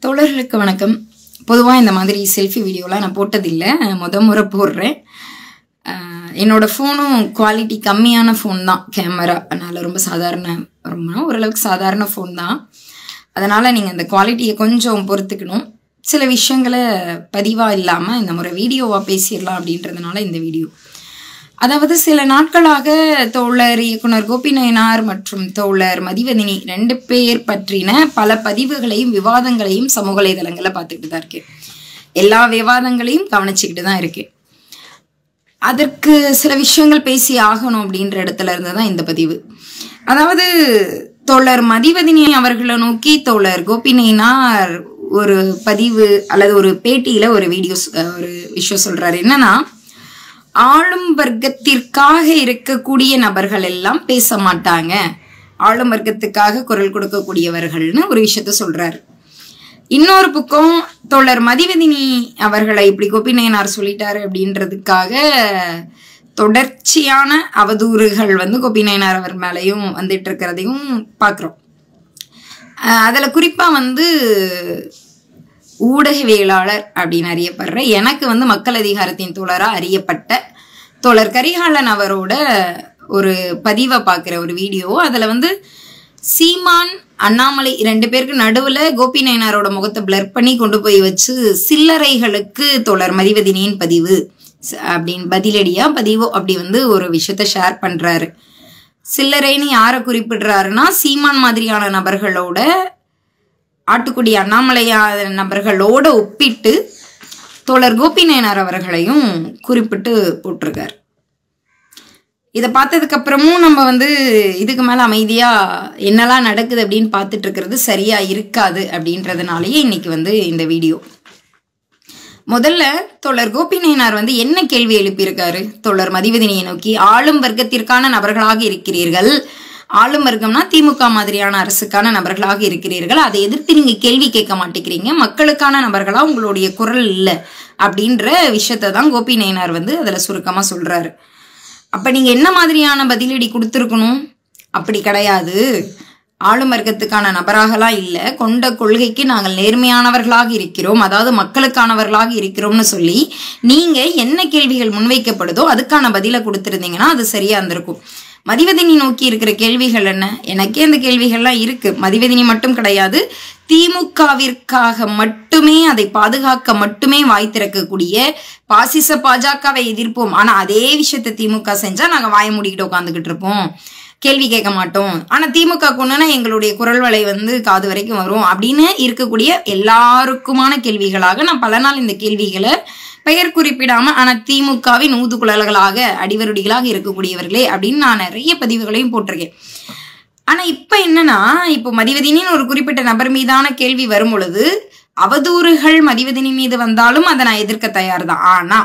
தோழர்களுக்கு வணக்கம். பொதுவாக இந்த மாதிரி செல்ஃபி வீடியோலாம் நான் போட்டதில்லை, முறை போடுறேன். என்னோட ஃபோனும் குவாலிட்டி கம்மியான ஃபோன் தான், கேமரா. அதனால் ரொம்ப ஓரளவுக்கு சாதாரண ஃபோன் தான். அதனால் நீங்கள் இந்த குவாலிட்டியை கொஞ்சம் பொறுத்துக்கணும். சில விஷயங்களை பதிவாக இல்லாமல் இந்த முறை வீடியோவாக பேசிடலாம் அப்படின்றதுனால இந்த வீடியோ. அதாவது சில நாட்களாக தோழர் இயக்குனர் கோபி நயினார் மற்றும் தோழர் மதிவதனி 2 பேர் பற்றின பல பதிவுகளையும் விவாதங்களையும் சமூக வலைதளங்களில் பார்த்துக்கிட்டு தான் இருக்கேன். எல்லா விவாதங்களையும் கவனிச்சுக்கிட்டு தான் இருக்கேன். அதற்கு சில விஷயங்கள் பேசி ஆகணும் அப்படின்ற இடத்துல இருந்து தான் இந்த பதிவு. அதாவது தோழர் மதிவதனி அவர்களை நோக்கி தோழர் கோபி நயினார் ஒரு பதிவு அல்லது ஒரு பேட்டியில ஒரு விஷயம் சொல்றாரு. என்னன்னா, ஆளும் வர்க்கத்திற்காக இருக்கக்கூடிய நபர்கள் எல்லாம் பேச மாட்டாங்க, ஆளும் வர்க்கத்துக்காக குரல் கொடுக்கக்கூடியவர்கள்னு ஒரு விஷயத்த சொல்றாரு. இன்னொரு பக்கம் தோழர் மதிவதனி அவர்களை இப்படி கோபி நயினார் சொல்லிட்டாரு அப்படின்றதுக்காக தொடர்ச்சியான அவதூறுகள் கோபி நயினார் அவர் மேலையும் வந்துட்டு இருக்கிறதையும் பார்க்குறோம். அதில் குறிப்பாக ஊடகவியலாளர் அப்படின்னு அறியப்படுற எனக்கு மக்கள் அதிகாரத்தின் தோழராக அறியப்பட்ட தோழர் கரிகாலன் அவரோட ஒரு பதிவை பார்க்குற ஒரு வீடியோ. அதில் சீமான் அண்ணாமலை 2 பேருக்கு நடுவில் கோபி நயினாரோட முகத்தை பிளர் பண்ணி கொண்டு போய் வச்சு சில்லறைகளுக்கு தோழர் மதிவதனியின் பதிவு அப்படின்னு பதிலடியா பதிவோ அப்படி ஒரு விஷயத்த ஷேர் பண்றாரு. சில்லறைன்னு யாரை குறிப்பிடுறாருன்னா, சீமான் மாதிரியான நபர்களோட, ஆட்டுக்குடி அண்ணாமலையா நபர்களோட ஒப்பிட்டு தோழர் கோபி நயினார் அவர்களையும் குறிப்பிட்டு போட்டிருக்கார். இதை பார்த்ததுக்கு அப்புறமும் நம்ம இதுக்கு மேல அமைதியா என்னெல்லாம் நடக்குது அப்படின்னு பார்த்துட்டு இருக்கிறது சரியா இருக்காது அப்படின்றதுனாலயே இன்னைக்கு இந்த வீடியோ. முதல்ல தோழர் கோபி நயினார் என்ன கேள்வி எழுப்பியிருக்காரு தோழர் மதிவதனியை நோக்கி. ஆளும் வர்க்கத்திற்கான நபர்களாக இருக்கிறீர்கள், ஆளும் வர்க்கம்னா திமுக மாதிரியான அரசுக்கான நபர்களாக இருக்கிறீர்கள், அதை எதிர்த்து நீங்க கேள்வி கேட்க மாட்டேங்கிறீங்க, மக்களுக்கான நபர்களா உங்களுடைய குரல் இல்லை அப்படின்ற விஷயத்த தான் கோபி நயினார் அதுல சுருக்கமா சொல்றாரு. அப்ப நீங்க என்ன மாதிரியான பதிலடி கொடுத்துருக்கணும்? அப்படி கிடையாது, ஆளும் வர்க்கத்துக்கான நபராகலாம் இல்லை, கொண்ட கொள்கைக்கு நாங்கள் நேர்மையானவர்களாக இருக்கிறோம், அதாவது மக்களுக்கானவர்களாக இருக்கிறோம்னு சொல்லி நீங்க என்ன கேள்விகள் முன்வைக்கப்படுதோ அதுக்கான பதிலை கொடுத்துருந்தீங்கன்னா அது சரியா இருந்திருக்கும். மதிவதனி நோக்கி இருக்கிற கேள்விகள் என்ன? எனக்கே அந்த கேள்விகள்லாம் இருக்கு. மதிவதனி மட்டும் கிடையாது, திமுகவிற்காக மட்டுமே, அதை பாதுகாக்க மட்டுமே வாய் திறக்கக்கூடிய பாசிச பாஜகவை எதிர்ப்போம், ஆனா அதே விஷயத்த திமுக செஞ்சா நாங்க வாய மூடிக்கிட்டு உட்காந்துக்கிட்டு இருப்போம், கேள்வி கேட்க மாட்டோம், ஆனா திமுக கொண்டுனா எங்களுடைய குரல் வலை காது வரைக்கும் வரும் அப்படின்னு இருக்கக்கூடிய எல்லாருக்குமான கேள்விகளாக நான் பல நாள் இந்த கேள்விகளை பெயர் குறிப்பிடாம, ஆனா திமுகவின் ஊதுகுழல்களாக அடிவருடிகளாக இருக்கக்கூடியவர்களே அப்படின்னு நான் நிறைய பதிவுகளையும் போட்டிருக்கேன். ஆனா இப்ப என்னன்னா, இப்போ மதிவதனின்னு ஒரு குறிப்பிட்ட நபர் மீதான கேள்வி வரும் பொழுது அவதூறுகள் மதிவதனி மீது வந்தாலும் அதை நான் எதிர்க்க தயார் தான். ஆனா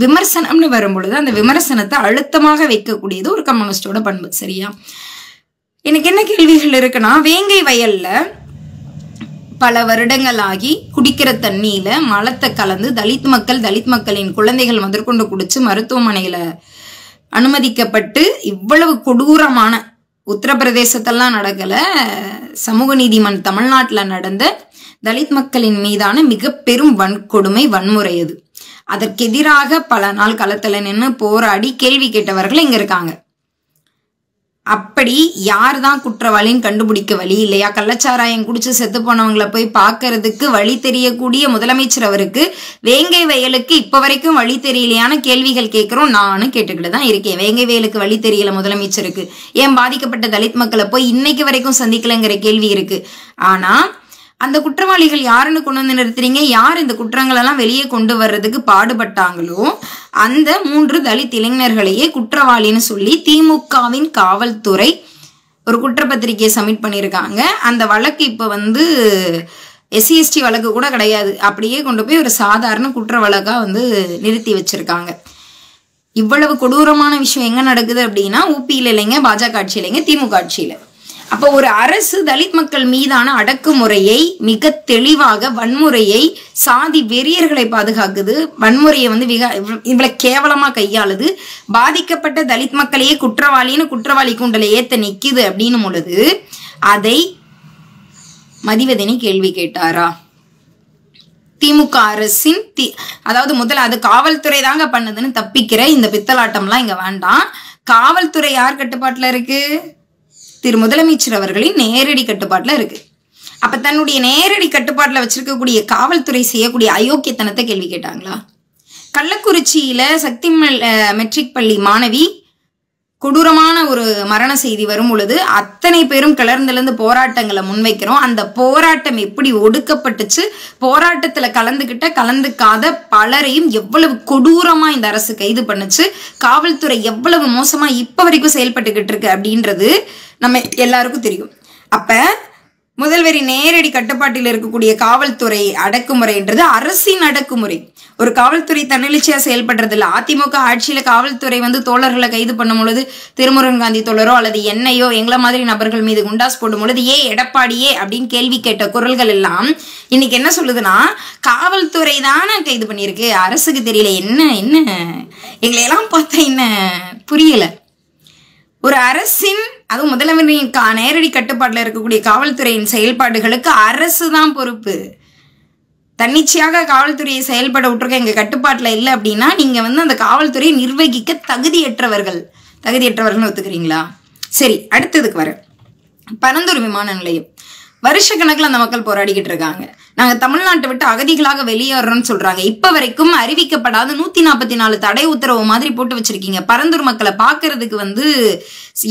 விமர்சனம்னு வரும் பொழுது அந்த விமர்சனத்தை அழுத்தமாக வைக்கக்கூடியது ஒரு கம்யூனிஸ்டோட பண்பு. சரியா? எனக்கு என்ன கேள்விகள் இருக்குன்னா, வேங்கை வயல்ல பல வருடங்களாகி குடிக்கிற தண்ணியில மலத்தை கலந்து தலித் மக்களின் குழந்தைகள் முதற்கொண்டு குடிச்சு மருத்துவமனையில அனுமதிக்கப்பட்டு இவ்வளவு கொடூரமான, உத்தரப்பிரதேசத்தெல்லாம் நடக்கல, சமூக நீதிமன்றம் தமிழ்நாட்டில் நடந்த தலித் மக்களின் மீதான மிக பெரும் வன்கொடுமை, வன்முறை அது. அதற்கெதிராக பல நாள் களத்துல நின்று போராடி கேள்வி கேட்டவர்கள் இங்க இருக்காங்க. அப்படி யார் தான் குற்றவாளின்னு கண்டுபிடிக்க வழி இல்லையா? கள்ளச்சாராயம் குடிச்சு செத்து போனவங்களை போய் பார்க்கறதுக்கு வழி தெரியக்கூடிய முதலமைச்சர் அவருக்கு வேங்கை வயலுக்கு இப்ப வரைக்கும் வழி தெரியலையான கேள்விகள் கேட்கிறோம். நானும் கேட்டுக்கிட்டு தான் இருக்கேன். வேங்கை வயலுக்கு வழி தெரியல முதலமைச்சருக்கு, ஏன் பாதிக்கப்பட்ட தலித் மக்களை போய் இன்னைக்கு வரைக்கும் சந்திக்கலங்கிற கேள்வி இருக்கு. ஆனா அந்த குற்றவாளிகள் யாருன்னு கொண்டு நிறுத்துறீங்க? யார் இந்த குற்றங்கள் எல்லாம் வெளியே கொண்டு வர்றதுக்கு பாடுபட்டாங்களோ அந்த 3 தலித் இளைஞர்களையே குற்றவாளின்னு சொல்லி திமுகவின் காவல்துறை ஒரு குற்றப்பத்திரிகையை சப்மிட் பண்ணியிருக்காங்க. அந்த வழக்கு இப்ப SC/ST வழக்கு கூட கிடையாது, அப்படியே கொண்டு போய் ஒரு சாதாரண குற்ற வழக்கா நிறுத்தி வச்சிருக்காங்க. இவ்வளவு கொடூரமான விஷயம் எங்க நடக்குது அப்படின்னா, ஊபியில இல்லைங்க, பாஜக ஆட்சி இல்லைங்க, திமுக ஆட்சியில. அப்போ ஒரு அரசு தலித் மக்கள் மீதான அடக்குமுறையை மிக தெளிவாக, வன்முறையை, சாதி வெறியர்களை பாதுகாக்குது, வன்முறையை இவ்வளவு கேவலமா கையாளுது, பாதிக்கப்பட்ட தலித் மக்களையே குற்றவாளின்னு குற்றவாளி கூண்டலை ஏத்த நிக்குது அப்படின்னு பொழுது அதை மதிவதனி கேள்வி கேட்டாரா? திமுக அரசின் அதாவது முதல்ல அது காவல்துறை தாங்க பண்ணுதுன்னு தப்பிக்கிற இந்த பித்தலாட்டம்லாம் இங்க வேண்டாம். காவல்துறை யார் கட்டுப்பாட்டுல இருக்கு? திரு முதலமைச்சர் அவர்களின் நேரடி கட்டுப்பாட்டுல இருக்கு. அப்ப தன்னுடைய நேரடி கட்டுப்பாட்டுல வச்சிருக்கக்கூடிய காவல்துறை செய்யக்கூடிய அயோக்கியத்தனத்தை கேள்வி கேட்டாங்களா? கள்ளக்குறிச்சியில சக்தி மெட்ரிக் பள்ளி மாணவி கொடூரமான ஒரு மரண செய்தி வரும் பொழுது அத்தனை பேரும் கிளர்ந்திலிருந்து போராட்டங்களை முன்வைக்கிறோம். அந்த போராட்டம் எப்படி ஒடுக்கப்பட்டுச்சு, போராட்டத்துல கலந்துக்காத பலரையும் எவ்வளவு கொடூரமா இந்த அரசு கைது பண்ணுச்சு, காவல்துறை எவ்வளவு மோசமா இப்ப வரைக்கும் செயல்பட்டுக்கிட்டு இருக்கு அப்படின்றது நம்ம எல்லாருக்கும் தெரியும். அப்ப முதல்வரின் நேரடி கட்டுப்பாட்டில் இருக்கக்கூடிய காவல்துறை அடக்குமுறைன்றது அரசின் அடக்குமுறை. ஒரு காவல்துறை தன்னெழுச்சியா செயல்படுறது இல்லை. அதிமுக ஆட்சியில காவல்துறை தோழர்களை கைது பண்ணும் பொழுது திருமுருகன் காந்தி தோழரோ அல்லது என்னையோ எங்களை மாதிரி நபர்கள் மீது குண்டாஸ் போடும் பொழுது எடப்பாடியே அப்படின்னு கேள்வி கேட்ட குரல்கள் எல்லாம் இன்னைக்கு என்ன சொல்லுதுன்னா, காவல்துறை தானே கைது பண்ணியிருக்கு, அரசுக்கு தெரியல. என்ன எங்களை எல்லாம் பார்த்தா என்ன புரியல. ஒரு அரசின் அதுவும் முதல்வரின் நேரடி கட்டுப்பாட்டில் இருக்கக்கூடிய காவல்துறையின் செயல்பாடுகளுக்கு அரசு தான் பொறுப்பு. தன்னிச்சையாக காவல்துறையை செயல்பட விட்டுருக்க எங்க கட்டுப்பாட்டுல இல்லை அப்படின்னா நீங்க அந்த காவல்துறையை நிர்வகிக்க தகுதியற்றவர்கள் ஒத்துக்கிறீங்களா? சரி, அடுத்ததுக்கு வர பரந்தூர் விமான நிலையம். வருஷ கணக்கில் அந்த மக்கள் போராடிக்கிட்டு இருக்காங்க. நாங்க தமிழ்நாட்டை விட்டு அகதிகளாக வெளியேறோம்னு சொல்றாங்க. இப்ப வரைக்கும் அறிவிக்கப்படாத 144 தடை உத்தரவு மாதிரி போட்டு வச்சிருக்கீங்க. பரந்தூர் மக்களை பாக்குறதுக்கு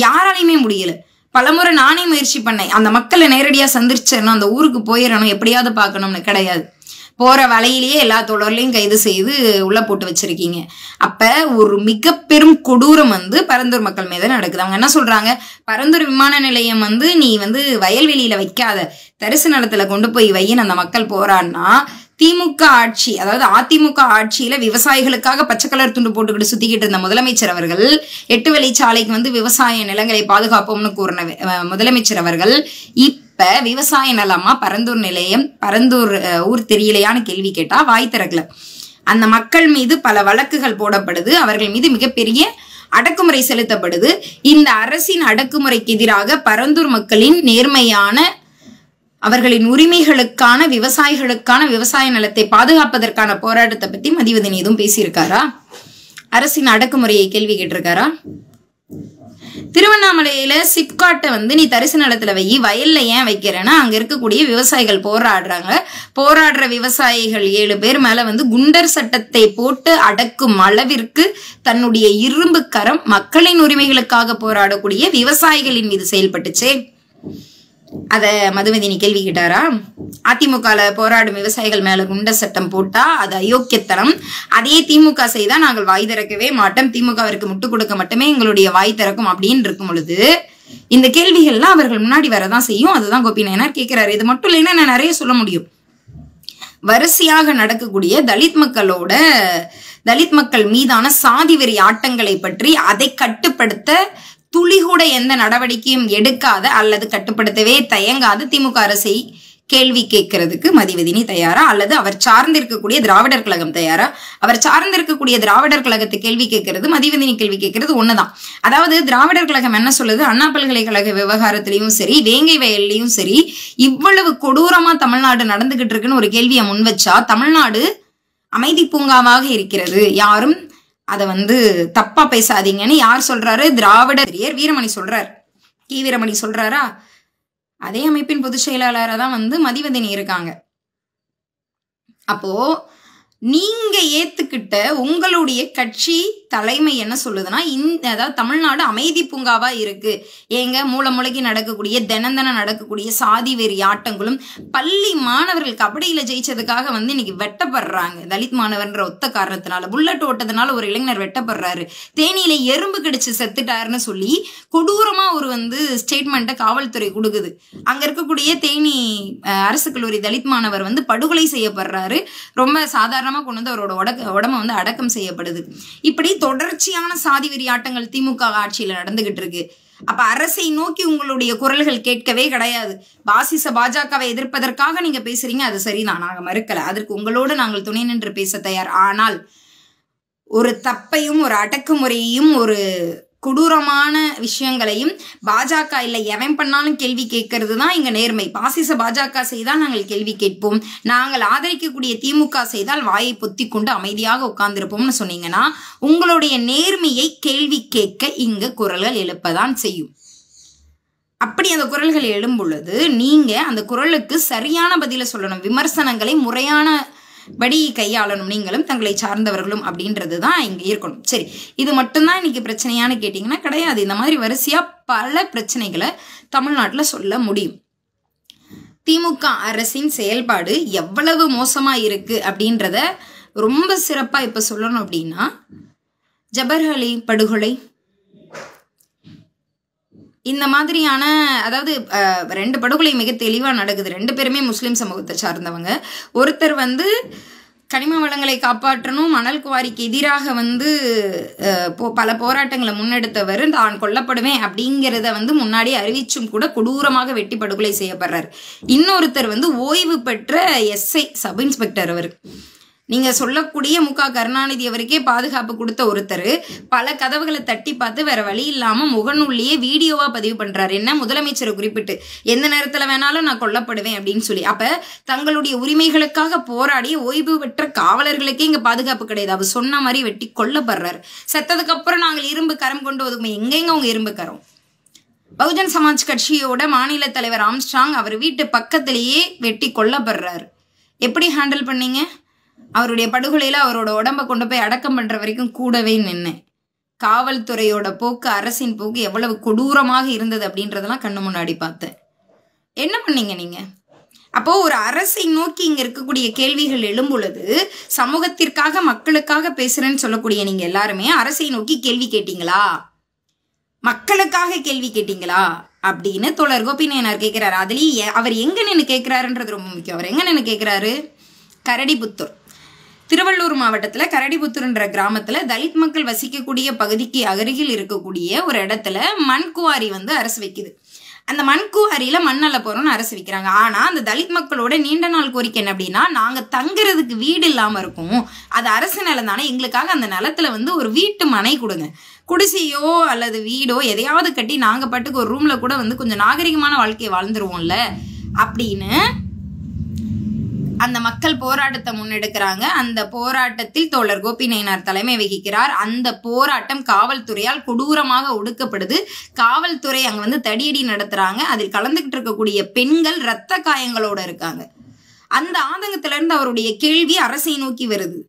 யாராலையுமே முடியல. பலமுறை நானே முயற்சி பண்ணேன். அந்த மக்களை நேரடியா சந்திச்சிடணும், அந்த ஊருக்கு போயிடணும், எப்படியாவது பார்க்கணும்னு. கிடையாது. போற வலையிலேயே எல்லா தோழர்களையும் கைது செய்து உள்ள போட்டு வச்சிருக்கீங்க. அப்ப ஒரு மிக பெரும் கொடூரம் பரந்தூர் மக்கள் மீது நடக்குது. அவங்க என்ன சொல்றாங்க, பரந்தூர் விமான நிலையம் நீ வயல்வெளியில வைக்காத, தரிசு நிலத்துல கொண்டு போய் வையின்னு அந்த மக்கள் போராடினா, திமுக ஆட்சி அதாவது அதிமுக ஆட்சியில விவசாயிகளுக்காக பச்சை கலர் துண்டு போட்டுக்கிட்டு சுத்திக்கிட்டு இருந்த முதலமைச்சர் அவர்கள் 8 வழிச்சாலைக்கு விவசாய நிலங்களை பாதுகாப்போம்னு கூறின முதலமைச்சர் அவர்கள் இப்ப விவசாய நிலமா பரந்தூர் ஊர் தெரியலையான்னு கேள்வி கேட்டா வாய் திறக்கல. அந்த மக்கள் மீது பல வழக்குகள் போடப்படுது, அவர்கள் மீது மிகப்பெரிய அடக்குமுறை செலுத்தப்படுது. இந்த அரசின் அடக்குமுறைக்கு எதிராக பரந்தூர் மக்களின் நேர்மையான அவர்களின் உரிமைகளுக்கான விவசாயிகளுக்கான விவசாய நிலத்தை பாதுகாப்பதற்கான போராட்டத்தை பத்தி மதிவதனி எதுவும் பேசியிருக்காரா? அரசின் அடக்குமுறையை கேள்வி கேட்டிருக்காரா? திருவண்ணாமலையில சிப்காட்டை நீ தரிசு நிலத்துல வயல்ல ஏன் வைக்கிறேன்னா அங்க இருக்கக்கூடிய விவசாயிகள் போராடுறாங்க. போராடுற விவசாயிகள் 7 பேர் மேல குண்டர் சட்டத்தை போட்டு அடக்கும் அளவிற்கு தன்னுடைய இரும்பு கரம் மக்களின் உரிமைகளுக்காக போராடக்கூடிய விவசாயிகளின் மீது செயல்பட்டுச்சே. அத மதுவதினி கேள்வி கேட்டாரா? அதிமுக போராடும் விவசாயிகள் மேல குண்ட சட்டம் போட்டா அது அயோக்கியத்தனம். அதே திமுக செய்தா நாங்கள் வாய் திறக்கவே மாட்டோம், திமுகவிற்கு முட்டு கொடுக்க மட்டுமே எங்களுடைய வாய் திறக்கும் அப்படின்னு இருக்கும் பொழுது இந்த கேள்விகள்லாம் அவர்கள் முன்னாடி வரதான் செய்யும். அதுதான் கோபி நாயனார் கேட்கிறாரு. இது மட்டும் இல்லைன்னா நான் நிறைய சொல்ல முடியும். வரிசையாக நடக்கக்கூடிய தலித் மக்கள் மீதான சாதி வெறி ஆட்டங்களை பற்றி அதை கட்டுப்படுத்த துளிகூட எந்த நடவடிக்கையும் எடுக்காத அல்லது கட்டுப்படுத்தவே தயங்காத திமுக அரசை கேள்வி கேட்கறதுக்கு மதிவதினி தயாரா? அல்லது அவர் சார்ந்திருக்கக்கூடிய திராவிடர் கழகம் தயாரா? அவர் சார்ந்திருக்கக்கூடிய திராவிடர் கழகத்தை கேள்வி கேட்கறது, மதிவதினி கேள்வி கேட்கறது ஒண்ணுதான். அதாவது திராவிடர் கழகம் என்ன சொல்லுது, அண்ணா பல்கலைக்கழக விவகாரத்திலையும் சரி, வேங்கை வயல்லையும் சரி, இவ்வளவு கொடூரமா தமிழ்நாடு நடந்துகிட்டு இருக்குன்னு ஒரு கேள்வியை முன் வச்சா தமிழ்நாடு அமைதி பூங்காவாக இருக்கிறது, யாரும் அதை தப்பா பேசாதீங்கன்னு யார் சொல்றாரு? திராவிடர் வீரமணி சொல்றார். கி வீரமணி சொல்றாரா? அதே அமைப்பின் பொதுச் செயலாளராக தான் மதிவதனி இருக்காங்க. அப்போ நீங்க ஏத்துக்கிட்ட உங்களுடைய கட்சி தலைமை என்ன சொல்லுதுன்னா, அதாவது தமிழ்நாடு அமைதி பூங்காவா இருக்கு. ஏங்க மூளைக்கு நடக்கக்கூடிய தினம் நடக்கக்கூடிய சாதி வெறி ஆட்டங்களும், பள்ளி மாணவர்கள் கபடியில ஜெயிச்சதுக்காக இன்னைக்கு வெட்டப்படுறாங்க. தலித் மாணவர்ன்ற ஒத்த காரணத்தினால புல்லட் ஓட்டதுனால ஒரு இளைஞர் வெட்டப்படுறாரு. தேனியில எறும்பு கடிச்சு செத்துட்டாருன்னு சொல்லி கொடூரமா ஒரு ஸ்டேட்மெண்ட்டை காவல்துறை கொடுக்குது. அங்க இருக்கக்கூடிய தேனி அரசு கல்லூரி தலித் மாணவர் படுகொலை செய்யப்படுறாரு. ரொம்ப சாதாரணமா கொண்டு அவரோட உடம்ப அடக்கம் செய்யப்படுது. இப்படி தொடர்ச்சியான சாதி வெறி ஆட்டங்கள் திமுக ஆட்சியில நடந்துகிட்டு இருக்கு. அப்ப அரசை நோக்கி உங்களுடைய குரல்கள் கேட்கவே கிடையாது. பாஜகவை எதிர்ப்பதற்காக நீங்க பேசுறீங்க, அது சரிதான், நாங்க மறுக்கல. அதற்கு உங்களோடு நாங்கள் துணை நின்று பேச தயார். ஆனால் ஒரு தப்பையும் ஒரு அடக்குமுறையையும் ஒரு கொடூரமான விஷயங்களையும் பாஜக இல்லை எவன் பண்ணாலும் கேள்வி கேட்கறது தான் இங்க நேர்மை. பாசிச பாஜக செய்தால் நாங்கள் கேள்வி கேட்போம், நாங்கள் ஆதரிக்கக்கூடிய திமுக செய்தால் வாயை பொத்தி கொண்டு அமைதியாக உட்கார்ந்திருப்போம்னு சொன்னீங்கன்னா உங்களுடைய நேர்மையை கேள்வி கேட்க இங்க குரல்கள் எழுப்பதான் செய்யும். அப்படி அந்த குரல்கள் எழும் பொழுது நீங்க அந்த குரலுக்கு சரியான பதில சொல்லணும், விமர்சனங்களை முறையான படி கையாளணும், நீங்களும் தங்களை சார்ந்தவர்களும் அப்படின்றது தான் இங்க இருக்கணும். சரி, இது மட்டும்தான் இன்னைக்கு பிரச்சனையான்னு கேட்டீங்கன்னா கிடையாது. இந்த மாதிரி வரிசையா பல பிரச்சனைகளை தமிழ்நாட்டில் சொல்ல முடியும். திமுக அரசின் செயல்பாடு எவ்வளவு மோசமா இருக்கு அப்படின்றத ரொம்ப சிறப்பா இப்ப சொல்லணும் அப்படின்னா, ஜபர்ஹலி படுகொலை இந்த மாதிரியான, அதாவது 2 படுகொலை மிக தெளிவா நடக்குது. 2 பேருமே முஸ்லிம் சமூகத்தை சார்ந்தவங்க. ஒருத்தர் கனிம வளங்களை காப்பாற்றணும், மணல் குவாரிக்கு எதிராக பல போராட்டங்களை முன்னெடுத்தவர் தான் கொல்லப்படுவேன் அப்படிங்கிறத முன்னாடி அறிவிச்சும் கூட கொடூரமாக வெட்டி படுகொலை செய்யப்படுறாரு. இன்னொருத்தர் ஓய்வு பெற்ற எஸ்ஐ சப் இன்ஸ்பெக்டர். அவர் நீங்க சொல்லக்கூடிய மு க கருணாநிதி அவருக்கே பாதுகாப்பு கொடுத்த ஒருத்தர் பல கதவுகளை தட்டி பார்த்து வேற வழி இல்லாம முகநூல்லையே வீடியோவா பதிவு பண்றாரு. என்ன, முதலமைச்சரை குறிப்பிட்டு எந்த நேரத்துல வேணாலும் நான் கொல்லப்படுவேன் அப்படின்னு சொல்லி. அப்ப தங்களுடைய உரிமைகளுக்காக போராடி ஓய்வு பெற்ற காவலர்களுக்கே இங்க பாதுகாப்பு கிடையாது. அவர் சொன்ன மாதிரி வெட்டி கொல்லப்படுறாரு. செத்ததுக்கு அப்புறம் நாங்கள் இரும்பு கரம் கொண்டு ஒதுக்குமே, எங்கெங்க அவங்க இரும்பு கரம்? பகுஜன் சமாஜ் கட்சியோட மாநில தலைவர் ஆம்ஸ்ட்ராங் அவர் வீட்டு பக்கத்திலேயே வெட்டி கொல்லப்படுறாரு. எப்படி ஹேண்டில் பண்ணீங்க? அவருடைய படுகொலையில அவரோட உடம்ப கொண்டு போய் அடக்கம் பண்ற வரைக்கும் கூடவே நின்னேன். காவல்துறையோட போக்கு, அரசின் போக்கு எவ்வளவு கொடூரமாக இருந்தது அப்படின்றதெல்லாம் கண்ணு முன்னாடி பார்த்தேன். என்ன பண்ணீங்க நீங்க? அப்போ ஒரு அரசை நோக்கி இங்க இருக்கக்கூடிய கேள்விகள் எழும் பொழுது சமூகத்திற்காக மக்களுக்காக பேசுறேன்னு சொல்லக்கூடிய நீங்க எல்லாருமே அரசை நோக்கி கேள்வி கேட்டீங்களா? மக்களுக்காக கேள்வி கேட்டீங்களா அப்படின்னு தோழர் கோபிநாயனார் கேட்கிறாரு. அதுலயே அவர் எங்க நின்று கேட்கிறாருன்றது ரொம்ப முக்கியம். அவர் எங்க நின்று கேட்கிறாரு? கரடிபுத்தூர், திருவள்ளூர் மாவட்டத்தில் கரடிபுத்தூர்ன்ற கிராமத்தில் தலித் மக்கள் வசிக்கக்கூடிய பகுதிக்கு அருகில் இருக்கக்கூடிய ஒரு இடத்துல மண்குவாரி அரசு வைக்குது. அந்த மண்குவாரியில மண்ணல்ல போறோம்னு அரசு வைக்கிறாங்க. ஆனா அந்த தலித் மக்களோட நீண்ட நாள் கோரிக்கை என்ன அப்படின்னா, நாங்க தங்குறதுக்கு வீடு இல்லாம இருக்கும், அது அரசு நிலம் தானே, எங்களுக்காக அந்த நிலத்துல ஒரு வீட்டு மனை கொடுங்க, குடிசையோ அல்லது வீடோ எதையாவது கட்டி நாங்க பாட்டுக்கு ஒரு ரூம்ல கூட கொஞ்சம் நாகரிகமான வாழ்க்கையை வாழ்ந்துருவோம்ல அப்படின்னு அந்த மக்கள் போராட்டத்தை முன்னெடுக்கிறாங்க. அந்த போராட்டத்தில் தோழர் கோபிநாயனார் தலைமை வகிக்கிறார். அந்த போராட்டம் காவல்துறையால் கொடூரமாக ஒடுக்கப்படுது. காவல்துறை அங்க தடியடி நடத்துறாங்க. அதில் கலந்துகிட்டு இருக்கக்கூடிய பெண்கள் இரத்த காயங்களோட இருக்காங்க. அந்த ஆதங்கத்துல இருந்து அவருடைய கேள்வி அரசை நோக்கி வருது.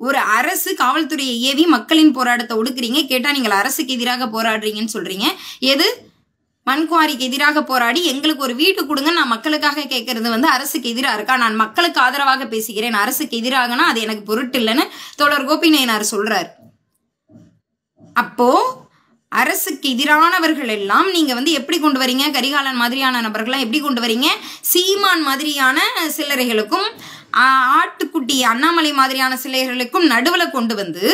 ஒரு அரசு காவல்துறையை ஏவி மக்களின் போராட்டத்தை ஒடுக்குறீங்க, கேட்டா நீங்கள் அரசுக்கு எதிராக போராடுறீங்கன்னு சொல்றீங்க. எது மண்குவாரிக்கு எதிராக போராடி எங்களுக்கு ஒரு வீட்டு கொடுங்க, நான் மக்களுக்காக கேட்கறது அரசுக்கு எதிராக இருக்கா? நான் மக்களுக்கு ஆதரவாக பேசுகிறேன், அரசுக்கு எதிராகனா அது எனக்கு பொருட்டு இல்லைன்னு தோழர் கோபிநாயனார் சொல்றாரு. அப்போ அரசுக்கு எதிரானவர்கள் எல்லாம் நீங்க எப்படி கொண்டு வரீங்க? கரிகாலன் மாதிரியான நபர்கள்லாம் எப்படி கொண்டு வரீங்க? சீமான் மாதிரியான சில்லறைகளுக்கும் ஆட்டுக்குட்டி அண்ணாமலை மாதிரியான சிலைகளுக்கும் நடுவுல கொண்டு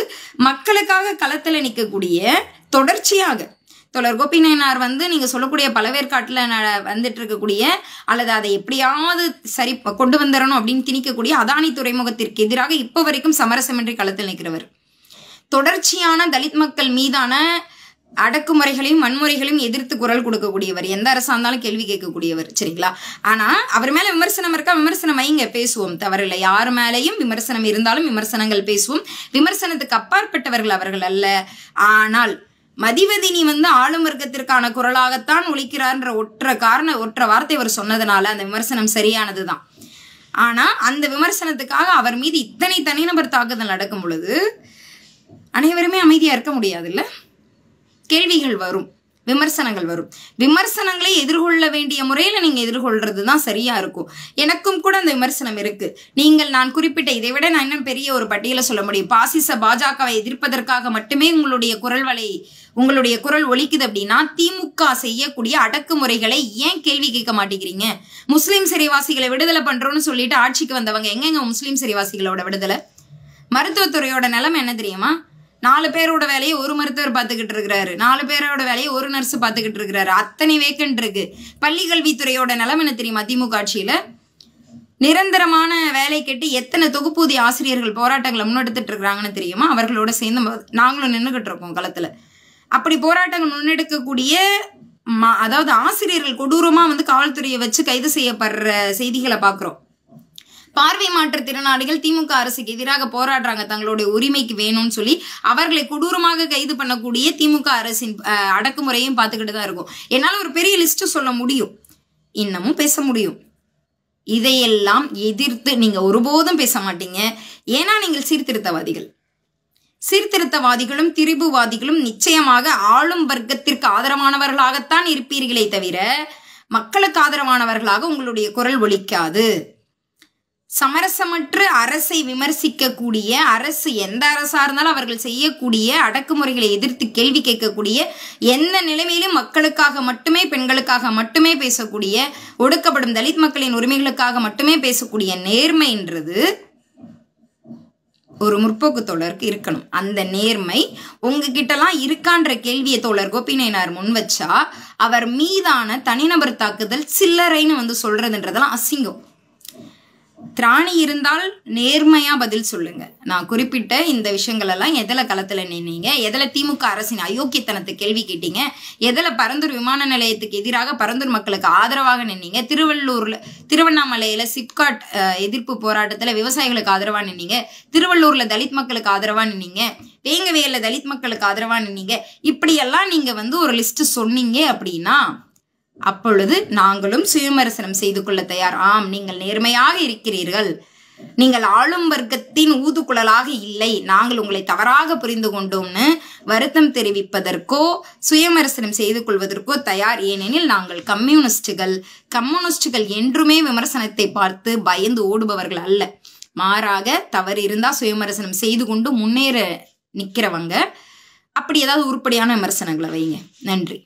மக்களுக்காக களத்துல நிற்கக்கூடிய தொடர்ச்சியாக தோழர் கோபிநாயனார் நீங்க சொல்லக்கூடிய பலவேற்காட்டுல வந்துட்டு இருக்கக்கூடிய அல்லது அதை எப்படியாவது சரி கொண்டு வந்துடணும் அப்படின்னு திணிக்கக்கூடிய அதானி துறைமுகத்திற்கு எதிராக இப்ப வரைக்கும் சமரசமின்றி களத்தில் நிற்கிறவர். தொடர்ச்சியான தலித் மக்கள் மீதான அடக்குமுறைகளையும் வன்முறைகளையும் எதிர்த்து குரல் கொடுக்கக்கூடியவர், எந்த அரசா இருந்தாலும் கேள்வி கேட்கக்கூடியவர். சரிங்களா? ஆனா அவர் மேல விமர்சனம் இருக்கா? விமர்சனம் வைங்க, பேசுவோம், தவறில்லை. யார் மேலையும் விமர்சனம் இருந்தாலும் விமர்சனங்கள் பேசுவோம். விமர்சனத்துக்கு அப்பாற்பட்டவர்கள் அவர்கள் அல்ல. ஆனால் மதிவதினி ஆளும் வர்க்கத்திற்கான குரலாகத்தான் ஒலிக்கிறார்ன்ற ஒற்ற வார்த்தை அவர் சொன்னதுனால அந்த விமர்சனம் சரியானதுதான். ஆனா அந்த விமர்சனத்துக்காக அவர் மீது இத்தனை தனிநபர் தாக்குதல் நடக்கும் பொழுது அனைவருமே அமைதியா இருக்க முடியாது இல்ல? கேள்விகள் வரும், விமர்சனங்கள் வரும். விமர்சனங்களை எதிர்கொள்ள வேண்டிய முறையில நீங்க எதிர்கொள்றதுதான் சரியா இருக்கும். எனக்கும் கூட அந்த விமர்சனம் இருக்கு. நான் குறிப்பிட்ட இதை விட நான் இன்னும் பெரிய ஒரு பட்டியலை சொல்ல முடியும். பாசிச பாஜகவை எதிர்ப்பதற்காக மட்டுமே உங்களுடைய குரல் ஒலிக்குது அப்படின்னா திமுக செய்யக்கூடிய அடக்குமுறைகளை ஏன் கேள்வி கேட்க மாட்டேங்கிறீங்க? முஸ்லிம் சிறைவாசிகளை விடுதலை பண்றோம்னு சொல்லிட்டு ஆட்சிக்கு வந்தவங்க எங்க முஸ்லிம் சிறைவாசிகளோட விடுதலை? மருத்துவத்துறையோட நிலைமை என்ன தெரியுமா? 4 பேரோட வேலையை ஒரு மருத்துவர் பார்த்துக்கிட்டு இருக்கிறாரு, 4 பேரோட வேலையை ஒரு நர்ஸ் பார்த்துக்கிட்டு இருக்கிறாரு. அத்தனை வேக்கன்ட் இருக்கு. பள்ளி கல்வித்துறையோட நிலைமை என்ன தெரியுமா? திமுக ஆட்சியில நிரந்தரமான வேலை கட்டி எத்தனை தொகுப்பூதிய ஆசிரியர்கள் போராட்டங்களை முன்னெடுத்துட்டு இருக்கிறாங்கன்னு தெரியுமா? அவர்களோட சேர்ந்து நாங்களும் நின்றுகிட்டு இருக்கோம் களத்துல. அப்படி போராட்டங்கள் முன்னெடுக்கக்கூடிய அதாவது ஆசிரியர்கள் கொடூரமா வந்து காவல்துறையை வச்சு கைது செய்யப்படுற செய்திகளை பார்க்கிறோம். பார்வை மாற்றுத்திறனாளிகள் திமுக அரசுக்கு எதிராக போராடுறாங்க, தங்களுடைய உரிமைக்கு வேணும்னு சொல்லி அவர்களை கொடூரமாக கைது பண்ணக்கூடிய திமுக அரசின் அடக்குமுறையும் பார்த்துக்கிட்டு தான் இருக்கும். என்னால ஒரு பெரிய லிஸ்ட் சொல்ல முடியும், இன்னமும் பேச முடியும். இதையெல்லாம் எதிர்த்து நீங்க ஒருபோதும் பேச மாட்டீங்க. ஏன்னா நீங்கள் சீர்திருத்தவாதிகள். சீர்திருத்தவாதிகளும் திரிபுவாதிகளும் நிச்சயமாக ஆளும் வர்க்கத்திற்கு ஆதரவானவர்களாகத்தான் இருப்பீர்களே தவிர மக்களுக்கு ஆதரவானவர்களாக உங்களுடைய குரல் ஒலிக்காது. சமரசமற்ற அரசை விமர்சிக்கக்கூடிய, அரசு எந்த அரசா இருந்தாலும் அவர்கள் செய்யக்கூடிய அடக்குமுறைகளை எதிர்த்து கேள்வி கேட்கக்கூடிய, எந்த நிலைமையிலும் மக்களுக்காக மட்டுமே, பெண்களுக்காக மட்டுமே பேசக்கூடிய, ஒடுக்கப்படும் தலித் மக்களின் உரிமைகளுக்காக மட்டுமே பேசக்கூடிய நேர்மைன்றது ஒரு முற்போக்கு தோழருக்கு இருக்கணும். அந்த நேர்மை உங்ககிட்டலாம் இருக்கான்ற கேள்வியை தோழர் கோபிநாயனார் முன் வச்சா அவர் மீதான தனிநபர் தாக்குதல் சில்லறைன்னு வந்து சொல்றதுன்றதெல்லாம் அசிங்கம். திராணி இருந்தால் நேர்மையா பதில் சொல்லுங்க. நான் குறிப்பிட்ட இந்த விஷயங்கள் எல்லாம் எதில களத்துல நின்னீங்க, எதில திமுக அரசின் அயோக்கியத்தனத்தை கேள்வி கேட்டீங்க, எதில பரந்தூர் விமான நிலையத்துக்கு எதிராக பரந்தூர் மக்களுக்கு ஆதரவாக நின்னீங்க, திருவண்ணாமலையில சிப்காட் எதிர்ப்பு போராட்டத்துல விவசாயிகளுக்கு ஆதரவா நின்னீங்க, திருவள்ளூர்ல தலித் மக்களுக்கு ஆதரவா நின்னீங்க, வேங்கவேல தலித் மக்களுக்கு ஆதரவா நின்னீங்க, இப்படியெல்லாம் நீங்க வந்து ஒரு லிஸ்ட் சொன்னீங்க அப்படின்னா அப்பொழுது நாங்களும் சுயமரிசனம் செய்து கொள்ள தயார். ஆம், நீங்கள் நேர்மையாக இருக்கிறீர்கள், நீங்கள் ஆளும் வர்க்கத்தின் ஊதுகுழலாக இல்லை, நாங்கள் உங்களை தவறாக புரிந்து கொண்டோம்னு வருத்தம் தெரிவிப்பதற்கோ சுயமரிசனம் செய்து கொள்வதற்கோ தயார். ஏனெனில் நாங்கள் கம்யூனிஸ்டுகள் என்றுமே விமர்சனத்தை பார்த்து பயந்து ஓடுபவர்கள் அல்ல. மாறாக தவறு இருந்தா சுயமரிசனம் செய்து கொண்டு முன்னேற நிக்கிறவங்க. அப்படி ஏதாவது உருப்படியான விமர்சனங்களை வைங்க. நன்றி.